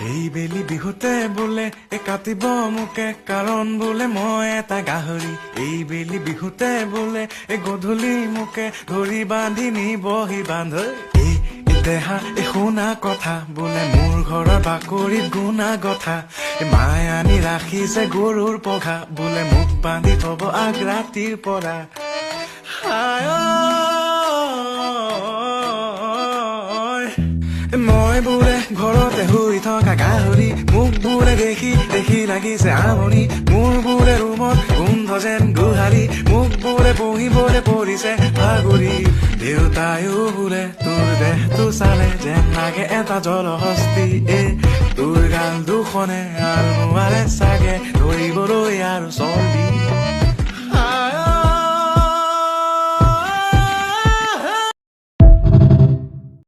এই বেলি বিহুতে বোলে কাটিব মোকে কাৰণ বোলে মই এটা গাহৰি এই বেলি বিহুতে বোলে গধূলি মোকে ধৰি বান্ধি নিবহি বান্ধ এই দেহা শুনা কথা বোলে মোৰ ঘৰৰ বাকৰিত গুণা গথা মায়ে আনি ৰাখিছে গৰুৰ পঘা বোলে মোক বান্ধি থব আগ ৰাতিৰ পৰা হায় মই বোলে ঘৰতে শুই থকা গাহৰি মোক বোলে দেখি দেখি লাগিছে আমনি মোৰ বোলে ৰুমত গোন্ধ যেন গোহাৰি মোক বোলে বহিবলৈ পৰিছে ভাগৰি দেউতায়ো বোলে তোৰ দেহটো চালে যেন লাগে এটা জলহস্তি তোৰ গাল দুখনে আলমোৱাৰে চাগে ধৰিবলৈ আৰু চৰ্বি